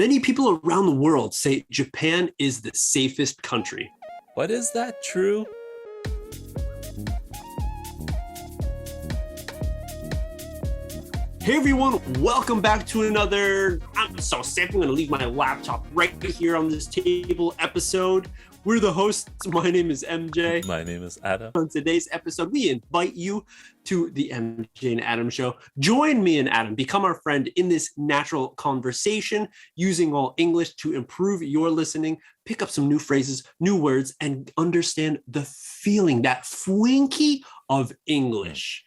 Many people around the world say Japan is the safest country. But is that true? Hey everyone, welcome back to another I'm so safe, I'm going to leave my laptop right here on this table episode. We're the hosts. My name is MJ. My name is Adam. On today's episode, we invite you to the MJ and Adam show. Join me and Adam. Become our friend in this natural conversation, using all English to improve your listening, pick up some new phrases, new words, and understand the feeling, that flinky of English.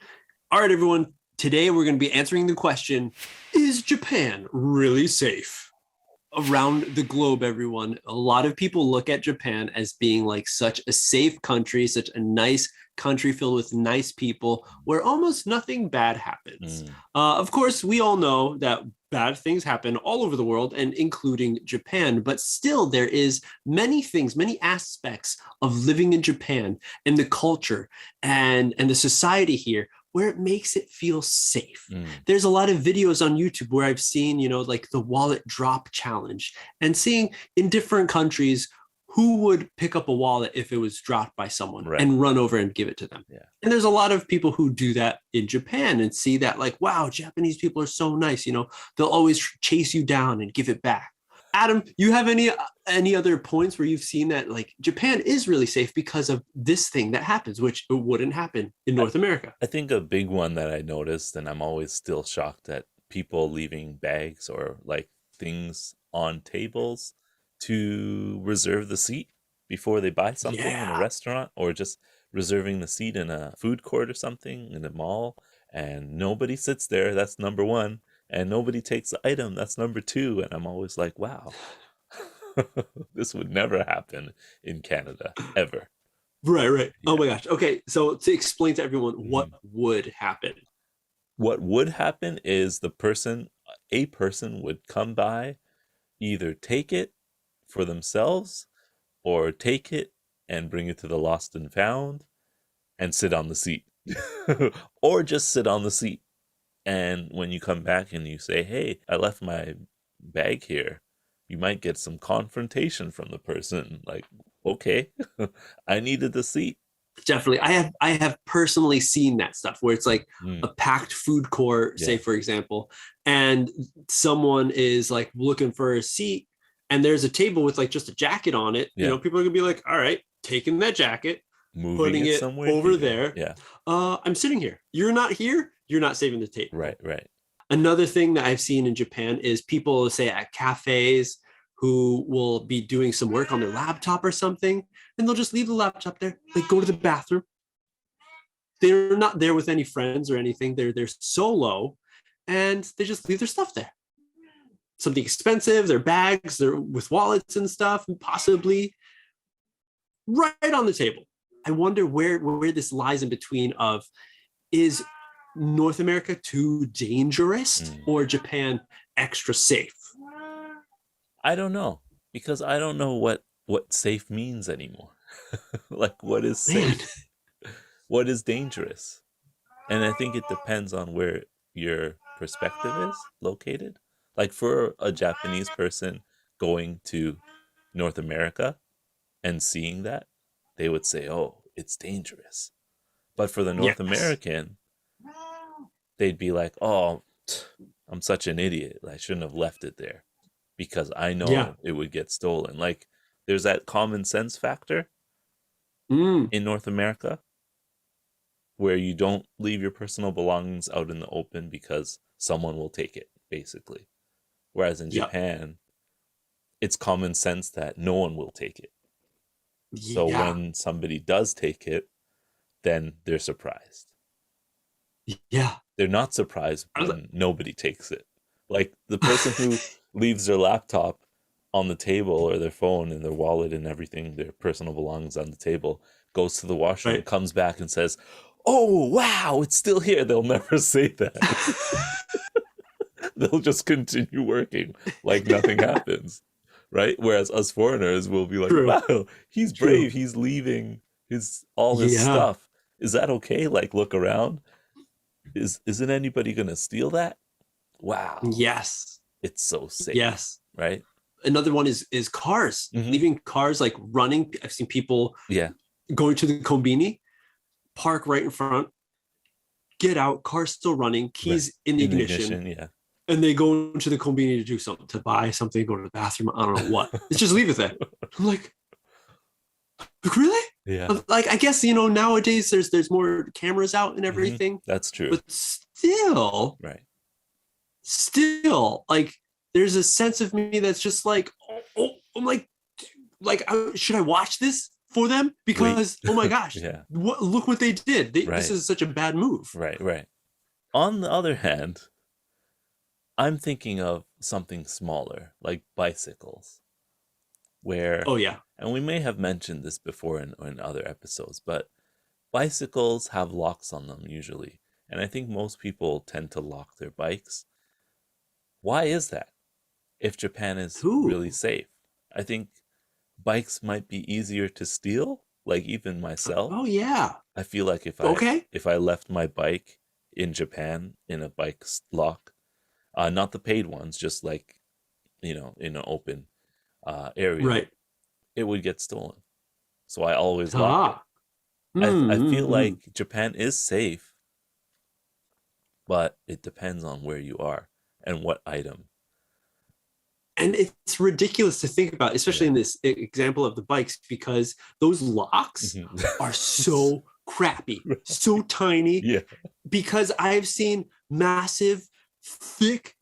All right, everyone. Today, we're going to be answering the question, is Japan really safe? Around the globe, everyone, a lot of people look at Japan as being like such a safe country, such a nice country filled with nice people where almost nothing bad happens. Of course, we all know that bad things happen all over the world and including Japan, but still there is many things, many aspects of living in Japan and the culture and the society here where it makes it feel safe. There's a lot of videos on YouTube where I've seen, like the wallet drop challenge and seeing in different countries who would pick up a wallet if it was dropped by someone and run over and give it to them. Yeah. And there's a lot of people who do that in Japan and see that like, wow, Japanese people are so nice. They'll always chase you down and give it back. Adam, you have any other points where you've seen that like Japan is really safe because of this thing that happens, which it wouldn't happen in North America? I think a big one that I noticed, and I'm always still shocked at people leaving bags or like things on tables to reserve the seat before they buy something in a restaurant, or just reserving the seat in a food court or something in a mall, and nobody sits there. That's number one. And nobody takes the item. That's number two. And I'm always like, wow, this would never happen in Canada, ever. Right. Yeah. Oh my gosh. Okay. So to explain to everyone what would happen. What would happen is a person would come by, either take it for themselves or take it and bring it to the lost and found and sit on the seat or just sit on the seat. And when you come back and you say, hey, I left my bag here, you might get some confrontation from the person. Like, okay, I needed the seat. Definitely. I have personally seen that stuff where it's like a packed food court, say, for example, and someone is like looking for a seat and there's a table with like just a jacket on it. People are going to be like, all right, taking that jacket, putting it over there. Yeah. I'm sitting here. You're not here. You're not saving the table. Right. Another thing that I've seen in Japan is people say at cafes who will be doing some work on their laptop or something, and they'll just leave the laptop there. They go to the bathroom. They're not there with any friends or anything. They're solo, and they just leave their stuff there. Something expensive, their bags, they're with wallets and stuff, and possibly right on the table. I wonder where this lies in between of, is North America too dangerous or Japan extra safe? I don't know, because I don't know what safe means anymore. Like, what is safe? What is dangerous? And I think it depends on where your perspective is located. Like for a Japanese person going to North America and seeing that, they would say, oh, it's dangerous. But for the North American, they'd be like, oh, I'm such an idiot. I shouldn't have left it there because I know it would get stolen. Like there's that common sense factor in North America where you don't leave your personal belongings out in the open because someone will take it, basically. Whereas in Japan, it's common sense that no one will take it. So when somebody does take it, then they're surprised. Yeah. They're not surprised when nobody takes it. Like the person who leaves their laptop on the table or their phone and their wallet and everything, their personal belongings on the table, goes to the washroom and comes back and says, oh, wow, it's still here. They'll never say that. They'll just continue working like nothing happens. Right? Whereas us foreigners will be like, wow, he's brave. He's leaving all his stuff. Is that okay? Like, look around. Isn't anybody going to steal that? Wow. Yes. It's so safe. Yes. right. Another one is cars, leaving cars like running. I've seen people going to the kombini, park right in front, get out, car still running, keys in the ignition, and they go into the kombini to do something, to buy something, go to the bathroom. I don't know what. It's just leave it there. I'm like, really? Yeah. Like, I guess, nowadays there's more cameras out and everything. That's true. But still, like, there's a sense of me that's just like, I'm like, should I watch this for them? Because, oh my gosh, look what they did. This is such a bad move. Right. On the other hand, I'm thinking of something smaller, like bicycles, where, and we may have mentioned this before in other episodes, but bicycles have locks on them usually. And I think most people tend to lock their bikes. Why is that? If Japan is really safe, I think bikes might be easier to steal. Like even myself. Oh yeah. I feel like if I left my bike in Japan in a bike lock, not the paid ones, just like in an open area, it would get stolen. So I always lock it. I feel like Japan is safe, but it depends on where you are and what item. And it's ridiculous to think about, especially in this example of the bikes, because those locks are so crappy, so tiny. Yeah. Because I've seen massive, thick,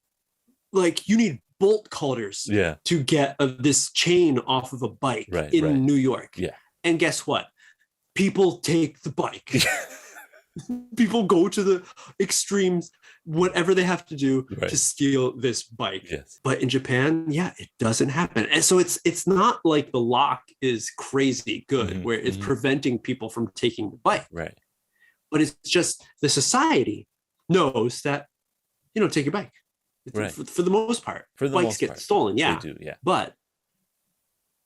like you need bolt cutters to get this chain off of a bike in New York. Yeah. And guess what? People take the bike. People go to the extremes, whatever they have to do to steal this bike. Yes. But in Japan, it doesn't happen. And so it's not like the lock is crazy good, where it's preventing people from taking the bike. Right. But it's just the society knows that, take your bike. For the most part. Bikes get stolen, They do, but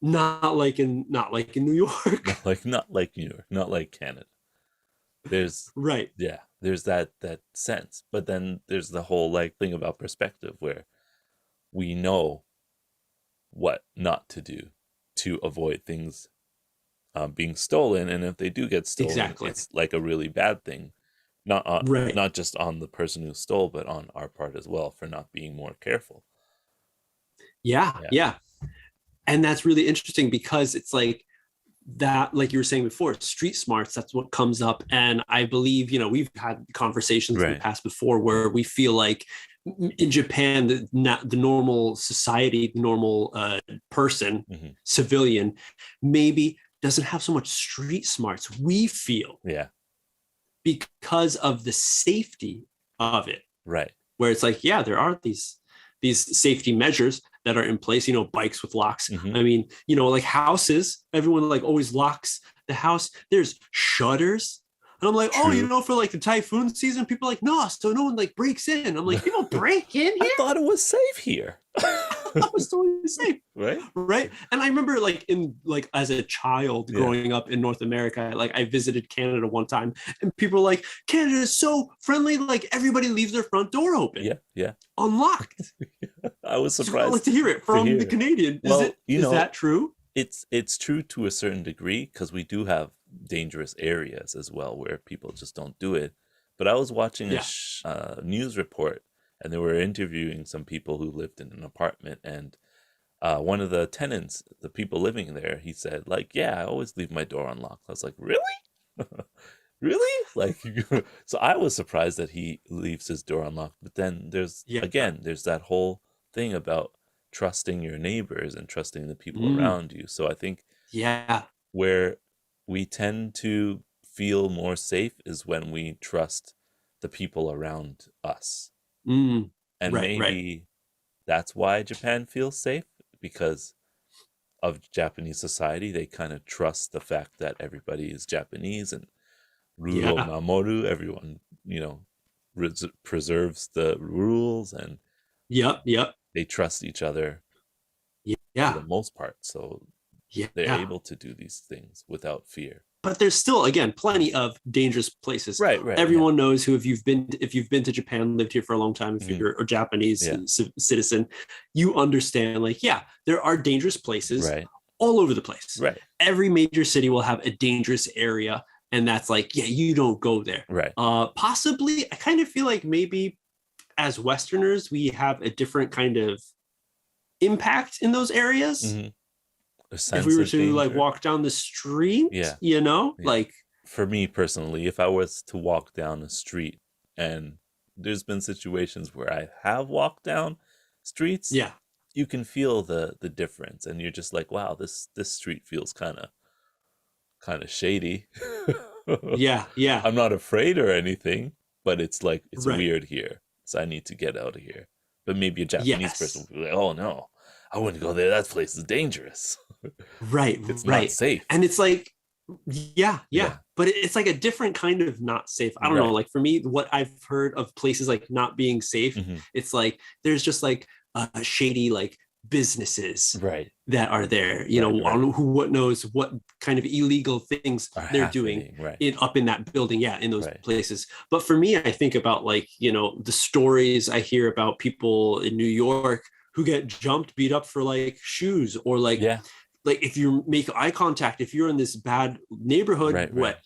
not like in New York. Not like New York, not like Canada. There's there's that sense, but then there's the whole like thing about perspective, where we know what not to do to avoid things being stolen, and if they do get stolen, it's like a really bad thing, not just on the person who stole, but on our part as well for not being more careful. Yeah. And that's really interesting, because it's like that, like you were saying before, street smarts, that's what comes up. And I believe, we've had conversations in the past before where we feel like in Japan, the normal society, the normal person, civilian, maybe doesn't have so much street smarts, we feel. Yeah. Because of the safety of it. Right. Where it's like, there are these safety measures that are in place, bikes with locks. I mean, like houses, everyone like always locks the house. There's shutters. And I'm like, for like the typhoon season, people are like, no, so no one like breaks in. I'm like, people break in here? I thought it was safe here. I was totally safe. Right. And I remember as a child growing up in North America, like I visited Canada one time, and people were like, Canada is so friendly. Like everybody leaves their front door open. Yeah. Unlocked. I was surprised. I'd like to hear it from the Canadian. Is that true? It's true to a certain degree, because we do have dangerous areas as well where people just don't do it. But I was watching a news report, and they were interviewing some people who lived in an apartment, and one of the tenants, the people living there, he said, like, I always leave my door unlocked. I was like, really? Really? Like, so I was surprised that he leaves his door unlocked. But then there's that whole thing about trusting your neighbors and trusting the people around you. So I think where we tend to feel more safe is when we trust the people around us. And maybe that's why Japan feels safe, because of Japanese society. They kind of trust the fact that everybody is Japanese, and Ruro Mamoru, everyone, preserves the rules, and they trust each other for the most part. So they're able to do these things without fear. but there's still, again, plenty of dangerous places. Right. Everyone knows who, if you've been to Japan, lived here for a long time, if you're a Japanese citizen, you understand, like, yeah, there are dangerous places all over the place. Right. Every major city will have a dangerous area, and that's like, yeah, you don't go there. Right. Possibly, I kind of feel like maybe as Westerners, we have a different kind of impact in those areas. If we were to like walk down the street, you know, like, for me personally, if I was to walk down the street, and there's been situations where I have walked down streets, you can feel the difference, and you're just like, wow, this street feels kind of shady. I'm not afraid or anything, but it's like, it's weird here, so I need to get out of here. But maybe a Japanese person would be like, oh no, I wouldn't go there, that place is dangerous. It's not safe. And it's like, but it's like a different kind of not safe. I don't know, like, for me, what I've heard of places like not being safe, it's like there's just like shady like businesses that are there, you know, what knows what kind of illegal things they're doing up in that building, in those places. But for me, I think about, like, you know, the stories I hear about people in New York who get jumped, beat up for like shoes, or like like if you make eye contact, if you're in this bad neighborhood where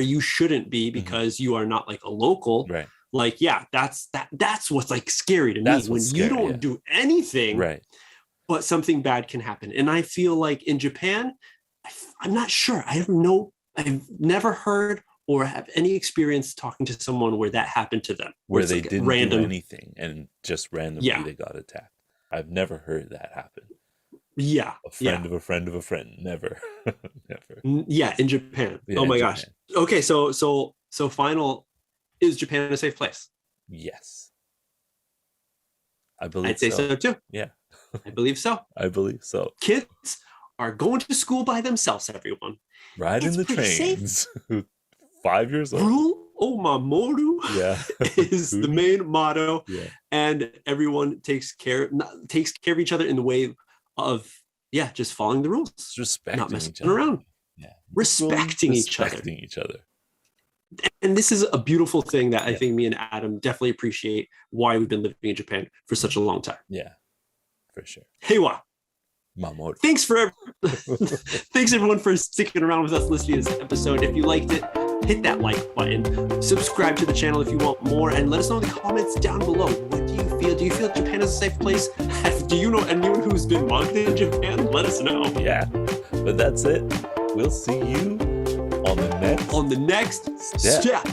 you shouldn't be because you are not like a local, like, that's what's like scary to me, when you don't do anything, but something bad can happen. And I feel like in Japan, I'm not sure. I've never heard or have any experience talking to someone where that happened to them, where they didn't do anything and just randomly they got attacked. I've never heard that happen. A friend of a friend of a friend. Never. Never. In Japan. Oh my gosh. Okay, so final, is Japan a safe place? Yes. I'd say so too. Yeah. I believe so. I believe so. Kids are going to school by themselves, everyone. Riding the trains. 5 years old. Rule Omamoru is the main motto. And everyone takes care of each other in the way of just following the rules, respecting, not messing around, respecting each other. And this is a beautiful thing that I think me and Adam definitely appreciate, why we've been living in Japan for such a long time. Yeah, for sure. Heiwa. Mamoru. Thanks everyone for sticking around with us, listening to this episode. If you liked it, hit that like button, subscribe to the channel if you want more, and let us know in the comments down below. What do you feel? Do you feel Japan is a safe place? Do you know anyone who's been mugged in Japan? Let us know. Yeah, but that's it. We'll see you on the next step.